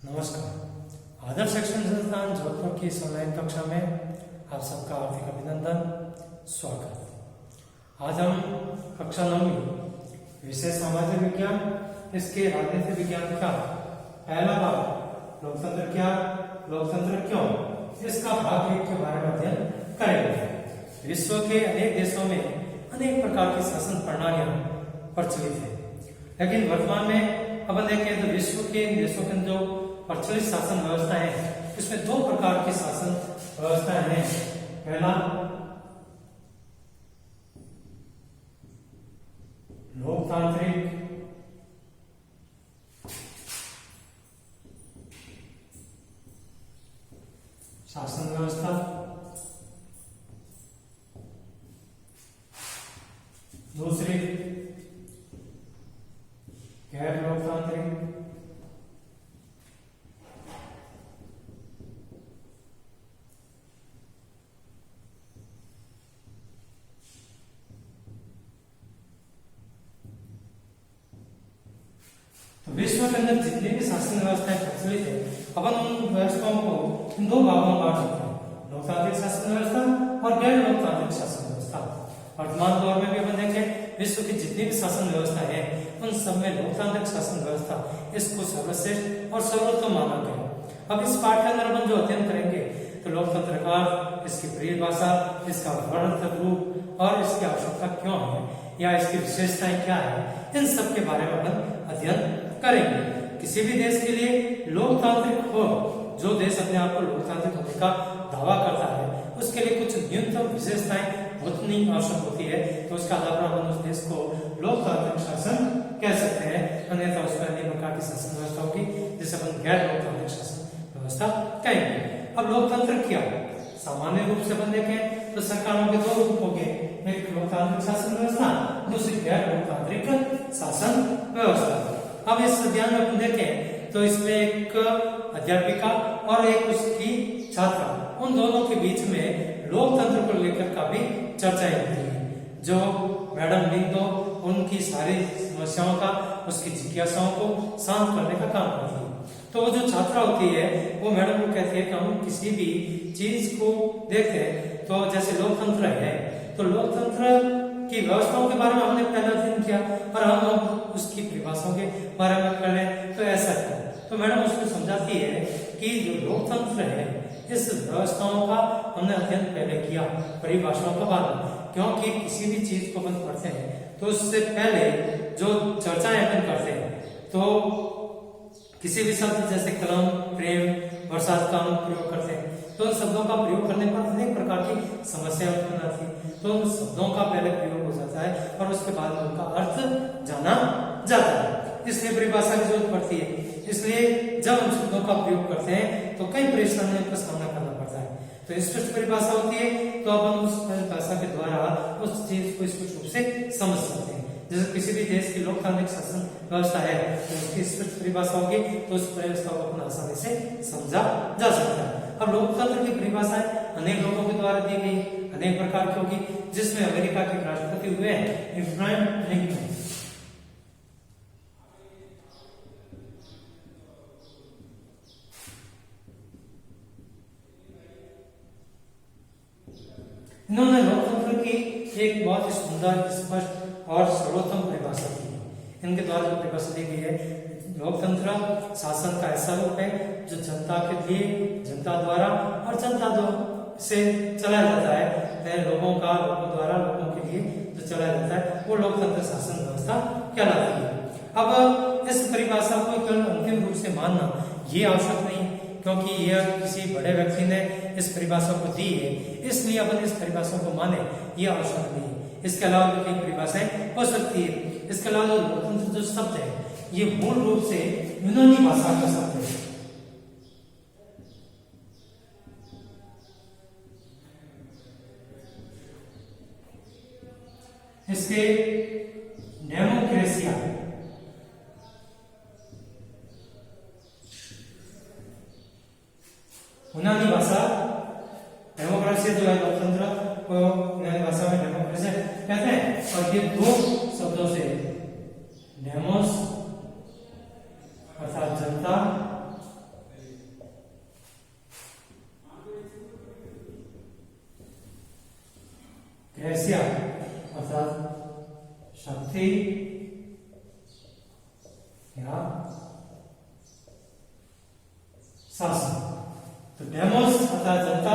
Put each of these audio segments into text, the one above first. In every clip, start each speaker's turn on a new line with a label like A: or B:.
A: नमस्कार। आदर्श शिक्षण संस्थान जोधपुर की इस ऑनलाइन कक्षा में आप सबका हार्दिक अभिनंदन, स्वागत। आज हम कक्षा 9 विषय सामाजिक विज्ञान इसके राजनीति विज्ञान का पहला भाग लोकतंत्र क्या, लोकतंत्र क्यों, इसका भाग 1 के बारे में अध्ययन करेंगे। विश्व के अनेक देशों में अनेक प्रकार की शासन प्रणालियां प्रचलित है, लेकिन वर्तमान में अपन देखें तो विश्व के देशों के जो प्रचलित शासन व्यवस्था है इसमें 2 प्रकार की शासन व्यवस्थाएं हैं। पहला लोकतांत्रिक शासन व्यवस्था, दूसरी गैर लोकतांत्रिक तो विश्व के अंदर जितनी भी शासन व्यवस्थाएं प्रचलित है अपन उन व्यवस्थाओं को इन 2 भागों में बांट सकते हैं, लोकतांत्रिक शासन व्यवस्था और गैर लोकतांत्रिक शासन व्यवस्था। वर्तमान दौर में भी अपन देखें विश्व की जितनी भी शासन व्यवस्था है उन सब में लोकतांत्रिक शासन व्यवस्था इसको सर्वश्रेष्ठ और सर्वोत्तम माना गया। अब इस पाठ के अंदर अपन जो अध्ययन करेंगे तो लोकतंत्र का इसकी परिभाषा, इसका वर्णनात्मक रूप और इसकी आवश्यकता क्यों है या इसकी विशेषताएं क्या है, इन सब के बारे में अपन अध्ययन करेंगे। किसी भी देश के लिए लोकतांत्रिक हो, जो देश अपने आप को लोकतांत्रिक होने का दावा करता है उसके लिए कुछ न्यूनतम विशेषताएं उतनी आवश्यक होती है, तो उसका आधार पर अपन उस देश को लोकतांत्रिक शासन कह सकते हैं। अन्यथा उसमें अन्य प्रकार की शासन व्यवस्था होगी जिसे अपन गैर लोकतांत्रिक शासन व्यवस्था कहेंगे। अब लोकतंत्र क्या है? सामान्य रूप से अपन देखें तो सरकारों के 2 रूप हो गए, एक लोकतांत्रिक शासन व्यवस्था, दूसरी गैर लोकतांत्रिक शासन व्यवस्था। अब इस अध्ययन में अपन देखें तो इसमें एक अध्यापिका और एक उसकी छात्रा, उन दोनों के बीच में लोकतंत्र को लेकर काफी चर्चाएं होती है। जो मैडम लिंगो उनकी सारी समस्याओं का, उसकी जिज्ञासाओं को शांत करने का काम करती है। तो वो जो छात्रा होती है वो मैडम को कहती है कि हम किसी भी चीज को देखते हैं तो जैसे लोकतंत्र है तो लोकतंत्र की व्यवस्थाओं के बारे में हमने पहले अध्ययन किया और हम उसकी परिभाषाओं के बारे में कर लें तो ऐसा है। तो मैडम उसको समझाती है कि जो लोकतंत्र है इस व्यवस्थाओं का हमने अध्ययन पहले किया, परिभाषाओं का बाद, क्योंकि किसी भी चीज को अपन पढ़ते हैं तो उससे पहले जो चर्चाएं अपन करते हैं तो किसी भी शब्द जैसे कलम, प्रेम, बरसात का हम प्रयोग करते हैं तो उन शब्दों का प्रयोग करने पर अनेक प्रकार की समस्याएं उत्पन्न आती है। तो उन शब्दों का पहले प्रयोग हो जाता है और उसके बाद में उनका अर्थ जाना जाता है, इसलिए परिभाषा की जरूरत पड़ती है। इसलिए जब हम शब्दों का प्रयोग करते हैं तो कई परेशानियों का सामना करना पड़ता है। तो स्पष्ट परिभाषा होती है तो अपन उस परिभाषा के द्वारा उस चीज को स्पष्ट रूप से समझ सकते हैं। जैसे किसी भी देश की लोकतांत्रिक शासन व्यवस्था है तो उसकी स्पष्ट परिभाषा होगी तो उस परिभाषा को अपन आसानी से समझा जा सकता है। अब लोकतंत्र की परिभाषाएं अनेक लोगों के द्वारा दी गई, अनेक प्रकार की होगी, जिसमें अमेरिका के राष्ट्रपति हुए इब्राहिम लिंकन। इन्होंने लोकतंत्र की एक बहुत ही सुंदर, स्पष्ट और सर्वोत्तम परिभाषा दी है। इनके द्वारा जो परिभाषा दी गई है, लोकतंत्र शासन का ऐसा रूप है जो जनता के लिए, जनता द्वारा और जनता से चलाया जाता है, लोगों द्वारा लोगों के लिए जो चलाया जाता है वो लोकतंत्र शासन व्यवस्था कहलाती है। अब इस परिभाषा को केवल अंतिम रूप से मानना ये आवश्यक नहीं, क्योंकि यह किसी बड़े व्यक्ति ने इस परिभाषा को दी है, इसलिए अपन इस परिभाषा को माने ये आवश्यक नहीं है। इसके अलावा भी कई परिभाषाएं हो सकती है। इसके अलावा लोकतंत्र जो शब्द है ये मूल रूप से यूनानी भाषा का शब्द है। इसके डेमोक्रेसिया यूनानी भाषा, डेमोक्रेसी जो है लोकतंत्र को यूनानी भाषा में डेमोक्रेसी कहते हैं और ये 2 शब्दों से डेमोस अर्थात जनता शक्ति या शासन। तो डेमोस अर्थात जनता,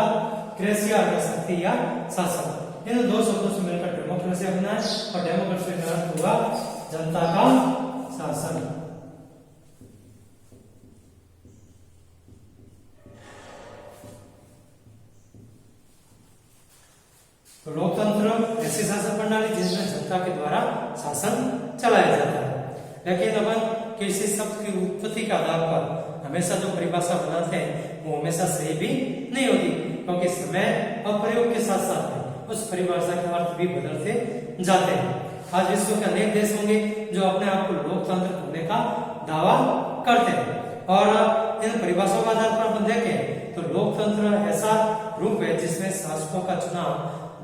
A: क्रेसिया अर्थात शक्ति या शासन। इन दो शब्दों से मिलकर डेमोक्रेसी बना है और डेमोक्रेसी का अर्थ हुआ जनता का शासन। तो लोकतंत्र ऐसी शासन प्रणाली जिसमें जनता के द्वारा शासन चलाया जाता है। लेकिन अपन किसी शब्द की उत्पत्ति के आधार पर हमेशा जो परिभाषा बनाते हैं वो हमेशा सही भी नहीं होती, क्योंकि समय और प्रयोग के साथ साथ उस परिभाषा के अर्थ भी बदलते जाते हैं। आज विश्व के अनेक देश होंगे जो अपने आप को लोकतंत्र होने का दावा करते हैं, और इन परिभाषाओं के आधार पर अपन देखें तो लोकतंत्र ऐसा रूप है जिसमें शासकों का चुनाव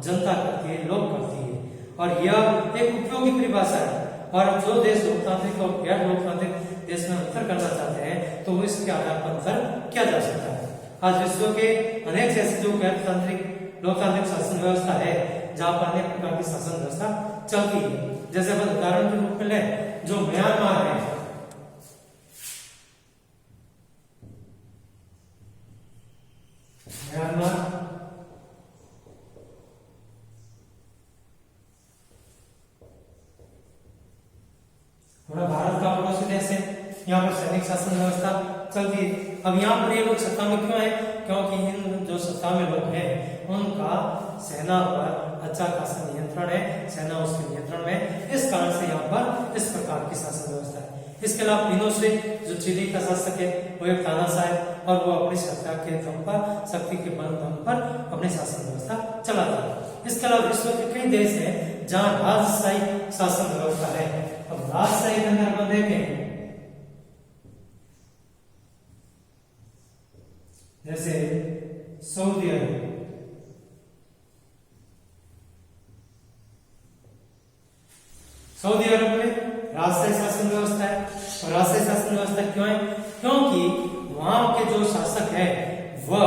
A: जनता करती है, लोग करती है, और यह एक उपयोगी परिभाषा है। और जो देश लोकतांत्रिक और गैर लोकतांत्रिक देश में अंतर करना चाहते हैं तो इसके आधार पर अंतर किया जा सकता है। आज विश्व के अनेक ऐसे जो गैर लोकतांत्रिक शासन व्यवस्था है जहां पर अनेक प्रकार की शासन व्यवस्था चलती है। जैसे अपन उदाहरण के रूप में लें जो म्यांमार है, म्यांमार थोड़ा भारत का पड़ोसी देश है, यहाँ पर सैनिक शासन व्यवस्था चलती है। अब यहाँ पर ये लोग सत्ता में क्यों है? क्योंकि इन जो सत्ता में लोग हैं उनका सेना पर अच्छा खासा नियंत्रण है, सेना उसके नियंत्रण में है, इस कारण से यहाँ पर इस प्रकार की शासन व्यवस्था है। इसके अलावा पिनोशेट जो चिली का शासक है वो एक तानाशाह है और वो अपनी सत्ता के दम पर, शक्ति के बल दम पर अपनी शासन व्यवस्था चलाता है। इसके अलावा विश्व के कई देश हैं जहाँ राजशाही शासन व्यवस्था है। अब राजशाही के अंदर हम देखें जैसे सऊदी अरब, सऊदी अरब में राजशाही शासन व्यवस्था है। और राजशाही शासन व्यवस्था क्यों है? क्योंकि वहां के जो शासक है वह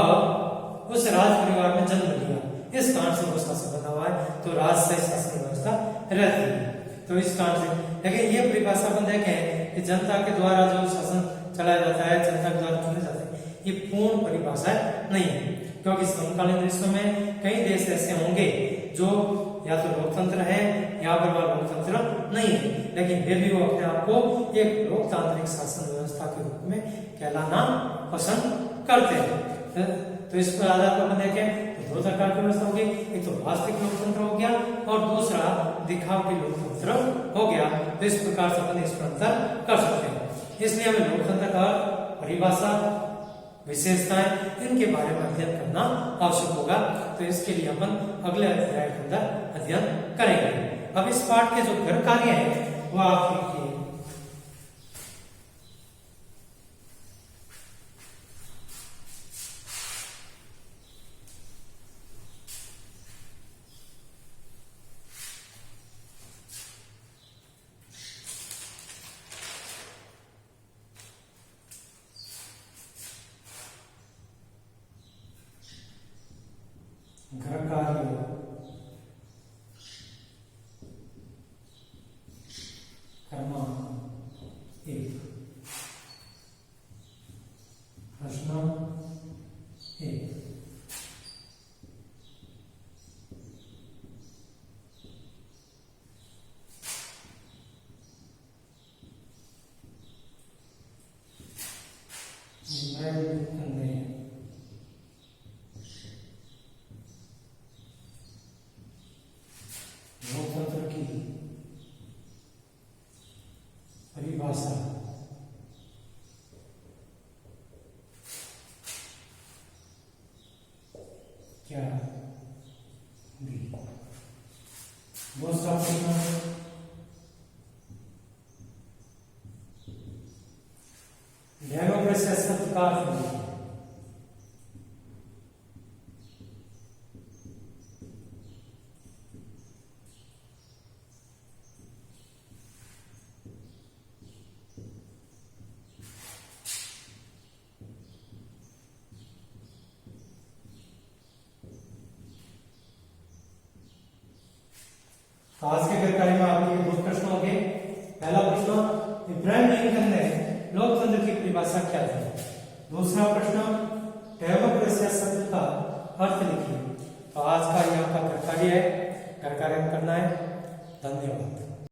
A: उस राज परिवार में जन्म लिया, इस कारण से वो शासक बना हुआ है, तो राजशाही शासन व्यवस्था रहती है। तो इस कारण से, लेकिन ये परिभाषा अपन देखें कि जनता के द्वारा जो शासन चलाया जाता है, जनता के द्वारा चुने जाते हैं, ये पूर्ण परिभाषा नहीं है, क्योंकि समकालीन विश्व में कई देश ऐसे होंगे जो या तो लोकतंत्र है या फिर वह लोकतंत्र नहीं है, लेकिन फिर भी वो अपने आप को एक लोकतांत्रिक शासन व्यवस्था के रूप में कहलाना पसंद करते हैं। तो इस पर आधार पर अपन देखें तो दो प्रकार की व्यवस्था होगी, एक तो वास्तविक लोकतंत्र हो गया और दूसरा दिखावटी लोकतंत्र हो गया। तो इस प्रकार से अपन इस पर अंतर कर सकते हैं। इसलिए हमें लोकतंत्र का परिभाषा, विशेषताएं, इनके बारे में अध्ययन करना आवश्यक होगा। तो इसके लिए अपन अगले अध्याय के अंदर अध्ययन करेंगे। अब इस पाठ के जो घर कार्य है वो आप लिखिए। घर कार्य क्रमांक 1, प्रश्न 1, लोकतंत्र की परिभाषा क्या दी? दूसरा प्रश्न, डेमोक्रेसी शब्द का अर्थ है। आज के घर कार्य में आपके 2 प्रश्न हो गए। के अंदर लोकतंत्र की परिभाषा क्या है। दूसरा प्रश्न, डेमोक्रेसी शब्द का अर्थ लिखिए। तो आज का यहाँ का कार्य है, घर कार्य करना है। धन्यवाद।